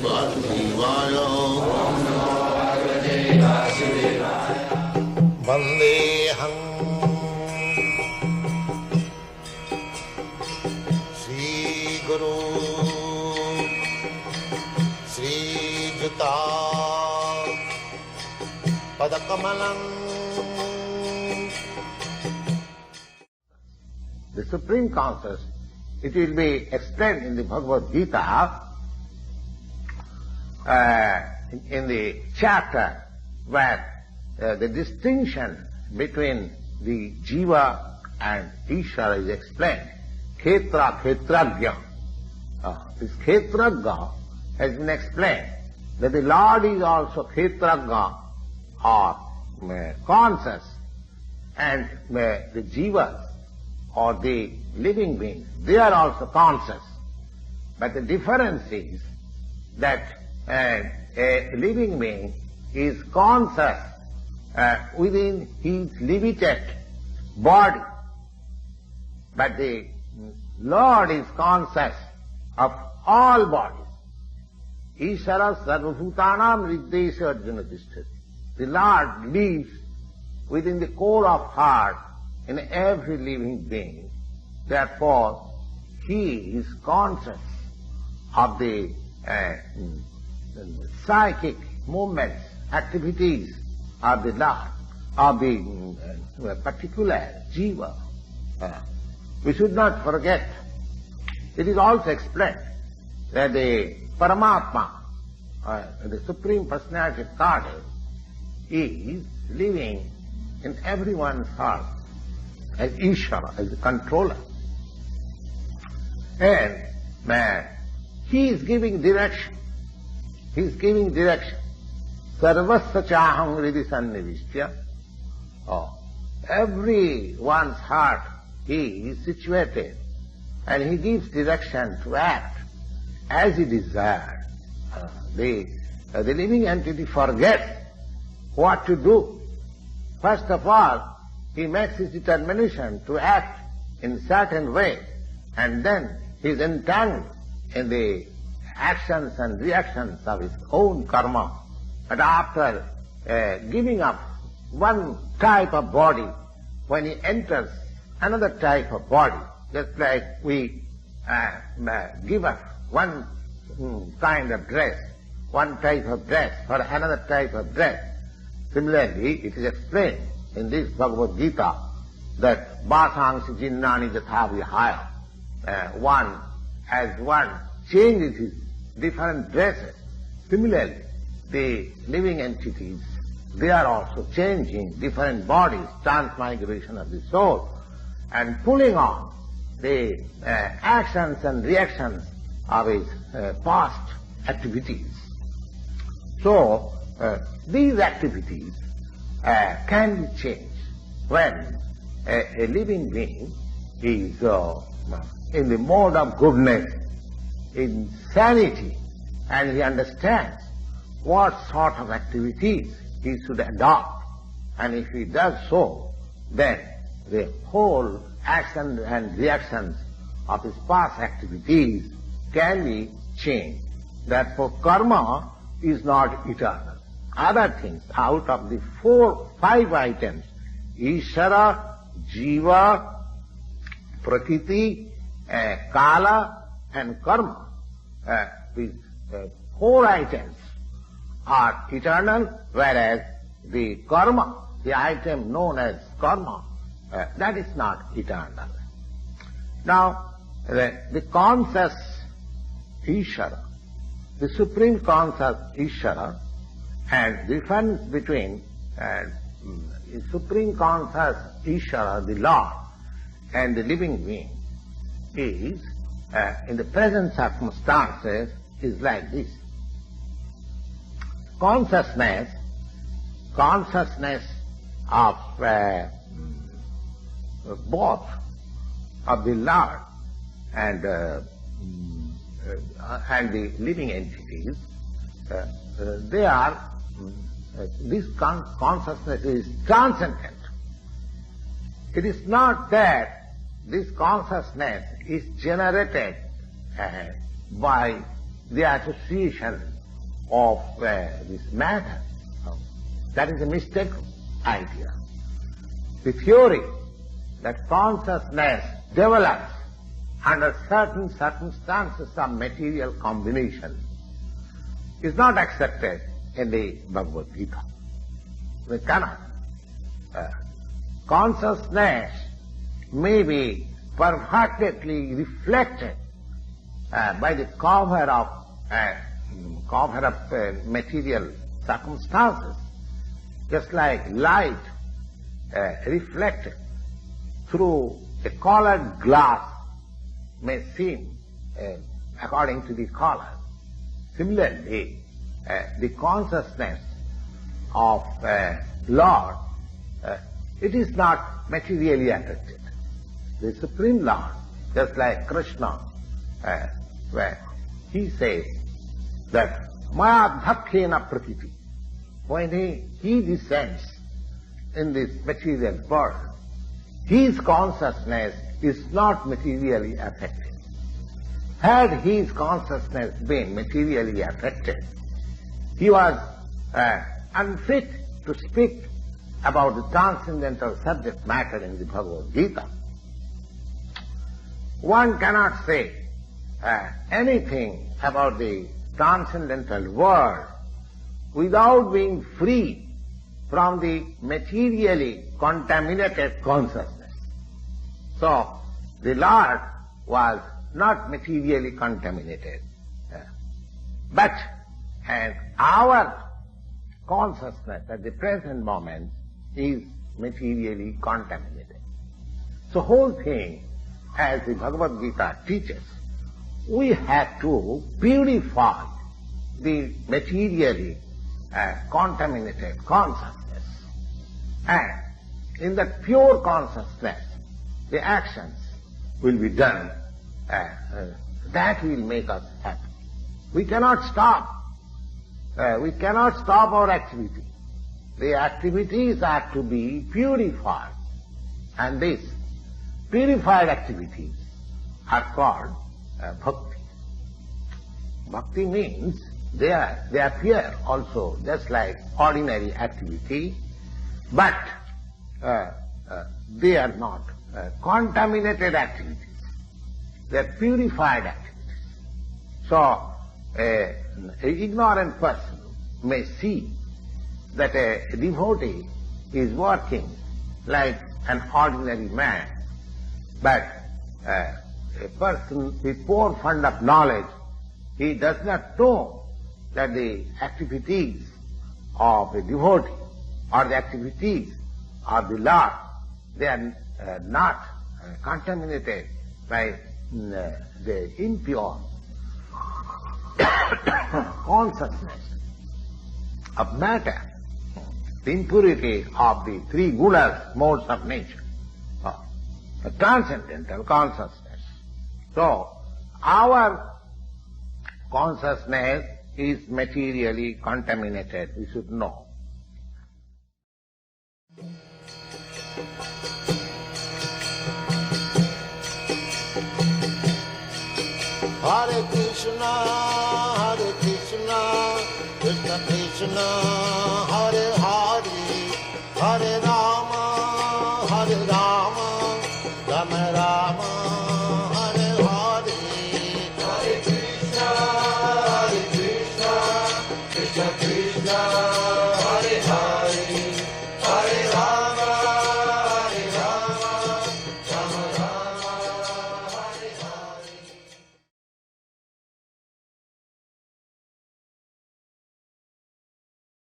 Vasudevaya. Vandeham Sri Guru Sri Juta Padakamalam. The Supreme Consciousness, it will be explained in the Bhagavad-gita in the chapter where the distinction between the Jiva and Ishvara is explained. Khetra, Khetragya. This Khetragya has been explained that the Lord is also Khetragya or conscious, and the Jivas or the living beings, they are also conscious. But the difference is that a living being is conscious within his limited body, but the Lord is conscious of all bodies. Ishara sarvabhutanam riddesha arjuna tishtati. The Lord lives within the core of heart in every living being. Therefore, he is conscious of the psychic movements, activities of the Lord, of the particular Jiva. We should not forget, it is also explained that the Paramatma, the Supreme Personality of Godhead, is living in everyone's heart as Ishvara, as the controller. And he is giving direction. He is giving direction. Sarvasya chaham hridi sannivishya. Everyone's heart he is situated, and he gives direction to act as he desires. The living entity forgets what to do. First of all, he makes his determination to act in certain way, and then he is entangled in the actions and reactions of his own karma. But after giving up one type of body, when he enters another type of body, just like we give up one kind of dress, one type of dress for another type of dress. Similarly, it is explained in this Bhagavad-gita that Bhasangsi Jinnani Jatha Vihaya. As one changes his different dresses, similarly, the living entities, they are also changing different bodies, transmigration of the soul, and pulling on the actions and reactions of his past activities. So, these activities can be changed when a living being is in the mode of goodness, in sanity, and he understands what sort of activities he should adopt. And if he does so, then the whole action and reactions of his past activities can be changed. Therefore, karma is not eternal. Other things, out of the 5 items, Ishvara, Jiva, Prakriti, Kala and Karma, these 4 items are eternal, whereas the karma, the item known as karma, that is not eternal. Now, the conscious Ishvara, the supreme conscious Ishvara, and the difference between the supreme conscious Ishvara, the Lord, and the living being is, in the present circumstances, is like this. Consciousness of both of the Lord and the living entities, they are, this consciousness is transcendent. It is not that this consciousness is generated by the association of this matter. That is a mistaken idea. The theory that consciousness develops under certain circumstances of material combination is not accepted in the Bhagavad-gita. We cannot. Consciousness may be perfectly reflected by the cover of material circumstances, just like light reflected through a colored glass may seem according to the color. Similarly, the consciousness of Lord, it is not materially affected. The Supreme Lord, just like Krishna, where he says that Maya Bhakkena Prakriti, when he descends in this material world, his consciousness is not materially affected. Had his consciousness been materially affected, he was unfit to speak about the transcendental subject matter in the Bhagavad-gita. One cannot say anything about the transcendental world without being free from the materially contaminated consciousness. So, the Lord was not materially contaminated. But our consciousness at the present moment is materially contaminated. So whole thing, as the Bhagavad-gita teaches, we have to purify the materially contaminated consciousness. And in that pure consciousness, the actions will be done. That will make us happy. We cannot stop. We cannot stop our activity. The activities are to be purified. And these purified activities are called bhakti. Bhakti means they appear also just like ordinary activity, but they are not contaminated activities. They are purified activities. So, an ignorant person may see that a devotee is working like an ordinary man, but a person with poor fund of knowledge, he does not know that the activities of a devotee or the activities of the Lord, they are not contaminated by the impure consciousness of matter, the impurity of the three gunas, modes of nature, the transcendental consciousness. So, our consciousness is materially contaminated, we should know. Hare Krishna, Krishna Krishna, Hare Hare, Hare Rama, Rama Rama, Hare Hare. Hare Krishna, Krishna Krishna,